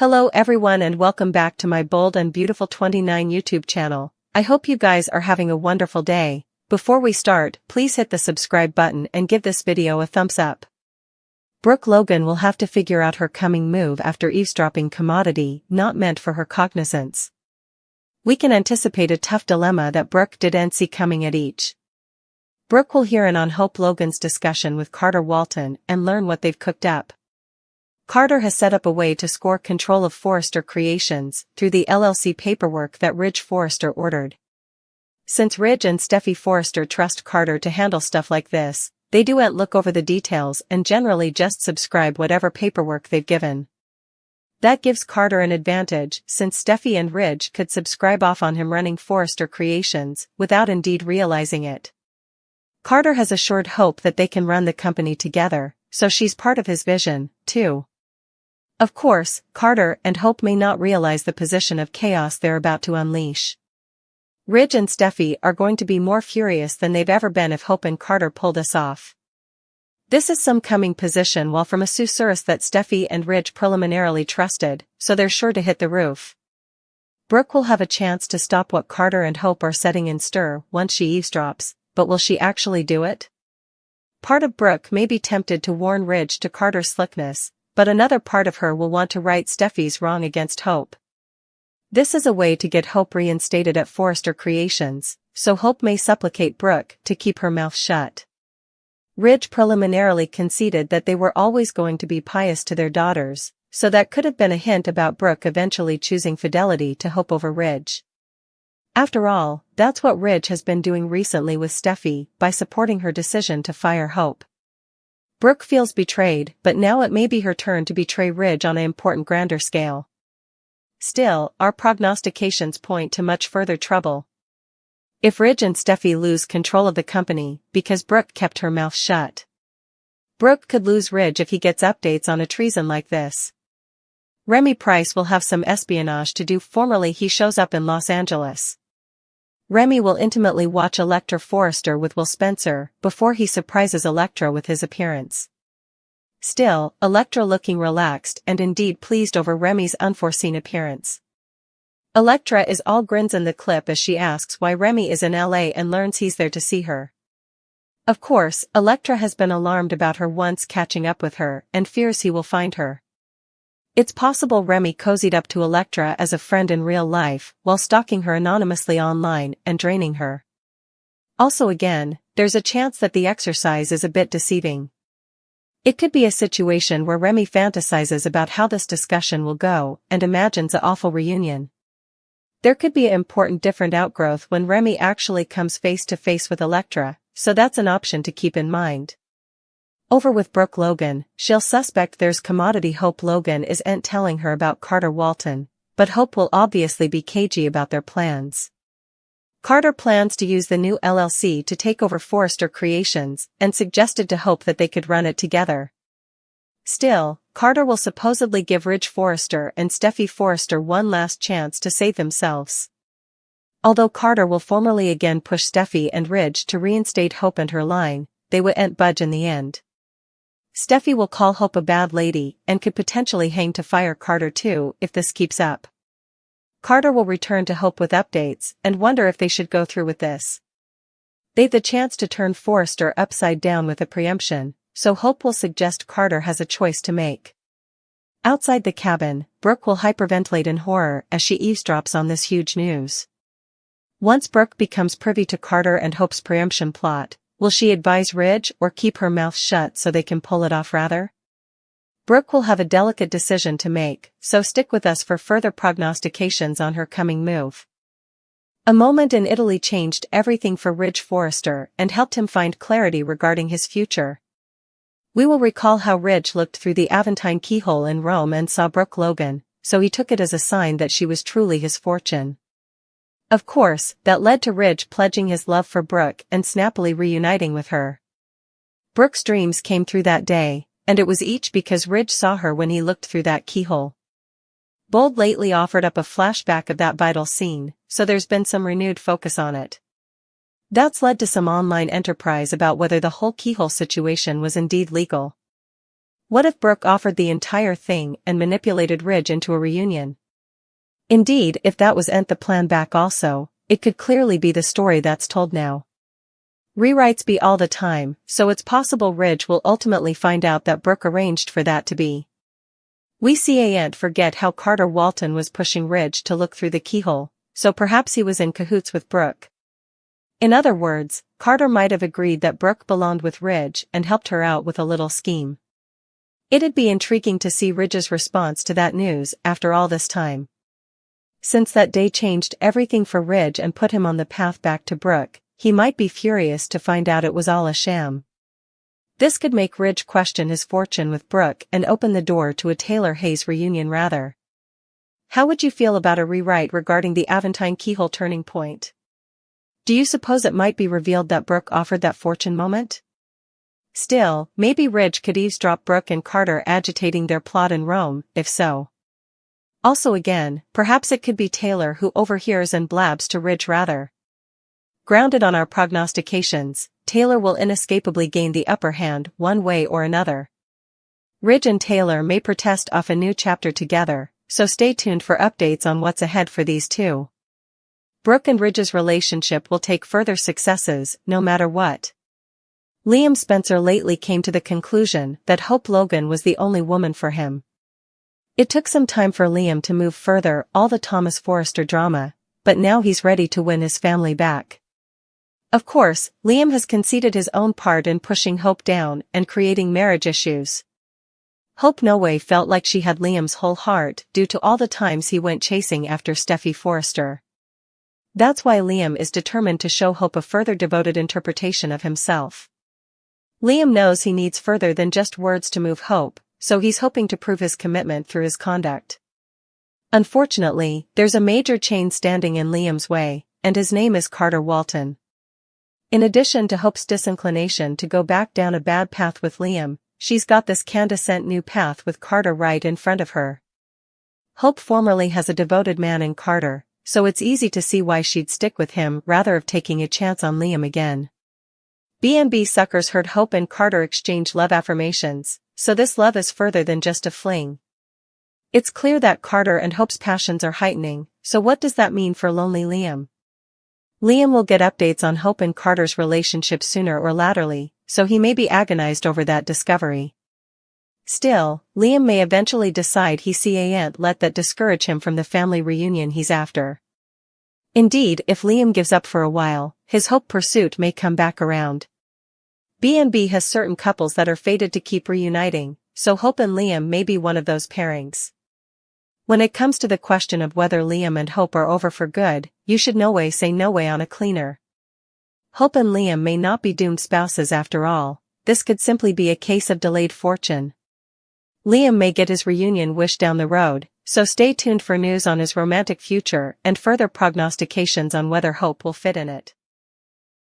Hello everyone and welcome back to my Bold and Beautiful 29 YouTube channel. I hope you guys are having a wonderful day. Before we start, please hit the subscribe button and give this video a thumbs up. Brook Logan will have to figure out her coming move after eavesdropping commodity not meant for her cognizance. We can anticipate a tough dilemma that Brook didn't see coming at each. Brook will hear in on Hope Logan's discussion with Carter Walton and learn what they've cooked up. Carter has set up a way to score control of Forrester Creations through the LLC paperwork that Ridge Forrester ordered. Since Ridge and Steffi Forrester trust Carter to handle stuff like this, they don't look over the details and generally just subscribe whatever paperwork they've given. That gives Carter an advantage since Steffi and Ridge could subscribe off on him running Forrester Creations without indeed realizing it. Carter has assured Hope that they can run the company together, so she's part of his vision, too. Of course, Carter and Hope may not realize the position of chaos they're about to unleash. Ridge and Steffi are going to be more furious than they've ever been if Hope and Carter pull this off. This is some coming position while from a susurrus that Steffi and Ridge preliminarily trusted, so they're sure to hit the roof. Brook will have a chance to stop what Carter and Hope are setting in stir once she eavesdrops, but will she actually do it? Part of Brook may be tempted to warn Ridge to Carter's slickness, but another part of her will want to right Steffi's wrong against Hope. This is a way to get Hope reinstated at Forrester Creations, so Hope may supplicate Brook to keep her mouth shut. Ridge preliminarily conceded that they were always going to be pious to their daughters, so that could have been a hint about Brook eventually choosing fidelity to Hope over Ridge. After all, that's what Ridge has been doing recently with Steffi by supporting her decision to fire Hope. Brook feels betrayed, but now it may be her turn to betray Ridge on an important grander scale. Still, our prognostications point to much further trouble. If Ridge and Steffi lose control of the company because Brook kept her mouth shut. Brook could lose Ridge if he gets updates on a treason like this. Remy Price will have some espionage to do. Formerly he shows up in Los Angeles. Remy will intimately watch Electra Forrester with Will Spencer before he surprises Electra with his appearance. Still, Electra looking relaxed and indeed pleased over Remy's unforeseen appearance. Electra is all grins in the clip as she asks why Remy is in LA and learns he's there to see her. Of course, Electra has been alarmed about her once catching up with her and fears he will find her. It's possible Remy cozied up to Electra as a friend in real life while stalking her anonymously online and draining her. Also again, there's a chance that the exercise is a bit deceiving. It could be a situation where Remy fantasizes about how this discussion will go and imagines an awful reunion. There could be an important different outgrowth when Remy actually comes face to face with Electra, so that's an option to keep in mind. Over with Brook Logan, she'll suspect there's commodity. Hope Logan isn't telling her about Carter Walton, but Hope will obviously be cagey about their plans. Carter plans to use the new LLC to take over Forrester Creations and suggested to Hope that they could run it together. Still, Carter will supposedly give Ridge Forrester and Steffi Forrester one last chance to save themselves. Although Carter will formally again push Steffi and Ridge to reinstate Hope and her line, they wouldn't budge in the end. Steffi will call Hope a bad lady and could potentially hang to fire Carter too if this keeps up. Carter will return to Hope with updates and wonder if they should go through with this. They've the chance to turn Forrester upside down with a preemption, so Hope will suggest Carter has a choice to make. Outside the cabin, Brook will hyperventilate in horror as she eavesdrops on this huge news. Once Brook becomes privy to Carter and Hope's preemption plot, will she advise Ridge or keep her mouth shut so they can pull it off rather? Brook will have a delicate decision to make, so stick with us for further prognostications on her coming move. A moment in Italy changed everything for Ridge Forrester and helped him find clarity regarding his future. We will recall how Ridge looked through the Aventine keyhole in Rome and saw Brook Logan, so he took it as a sign that she was truly his fortune. Of course, that led to Ridge pledging his love for Brook and snappily reuniting with her. Brook's dreams came through that day, and it was each because Ridge saw her when he looked through that keyhole. Bold lately offered up a flashback of that vital scene, so there's been some renewed focus on it. That's led to some online enterprise about whether the whole keyhole situation was indeed legal. What if Brook offered the entire thing and manipulated Ridge into a reunion? Indeed, if that was the plan back also, it could clearly be the story that's told now. Rewrites be all the time, so it's possible Ridge will ultimately find out that Brook arranged for that to be. We see Aunt forget how Carter Walton was pushing Ridge to look through the keyhole, so perhaps he was in cahoots with Brook. In other words, Carter might have agreed that Brook belonged with Ridge and helped her out with a little scheme. It'd be intriguing to see Ridge's response to that news after all this time. Since that day changed everything for Ridge and put him on the path back to Brook, he might be furious to find out it was all a sham. This could make Ridge question his fortune with Brook and open the door to a Taylor Hayes reunion rather. How would you feel about a rewrite regarding the Aventine keyhole turning point? Do you suppose it might be revealed that Brook offered that fortune moment? Still, maybe Ridge could eavesdrop Brook and Carter agitating their plot in Rome, if so. Also again, perhaps it could be Taylor who overhears and blabs to Ridge rather. Grounded on our prognostications, Taylor will inescapably gain the upper hand one way or another. Ridge and Taylor may protest off a new chapter together, so stay tuned for updates on what's ahead for these two. Brook and Ridge's relationship will take further successes, no matter what. Liam Spencer lately came to the conclusion that Hope Logan was the only woman for him. It took some time for Liam to move further all the Thomas Forrester drama, but now he's ready to win his family back. Of course, Liam has conceded his own part in pushing Hope down and creating marriage issues. Hope no way felt like she had Liam's whole heart due to all the times he went chasing after Steffi Forrester. That's why Liam is determined to show Hope a further devoted interpretation of himself. Liam knows he needs further than just words to move Hope, so he's hoping to prove his commitment through his conduct. Unfortunately, there's a major change standing in Liam's way, and his name is Carter Walton. In addition to Hope's disinclination to go back down a bad path with Liam, she's got this candescent new path with Carter right in front of her. Hope formerly has a devoted man in Carter, so it's easy to see why she'd stick with him rather than taking a chance on Liam again. B&B suckers heard Hope and Carter exchange love affirmations, so this love is further than just a fling. It's clear that Carter and Hope's passions are heightening, so what does that mean for lonely Liam? Liam will get updates on Hope and Carter's relationship sooner or laterly, so he may be agonized over that discovery. Still, Liam may eventually decide he can't let that discourage him from the family reunion he's after. Indeed, if Liam gives up for a while, his Hope pursuit may come back around. B&B has certain couples that are fated to keep reuniting, so Hope and Liam may be one of those pairings. When it comes to the question of whether Liam and Hope are over for good, you should say no way on a cleaner. Hope and Liam may not be doomed spouses after all, this could simply be a case of delayed fortune. Liam may get his reunion wish down the road, so stay tuned for news on his romantic future and further prognostications on whether Hope will fit in it.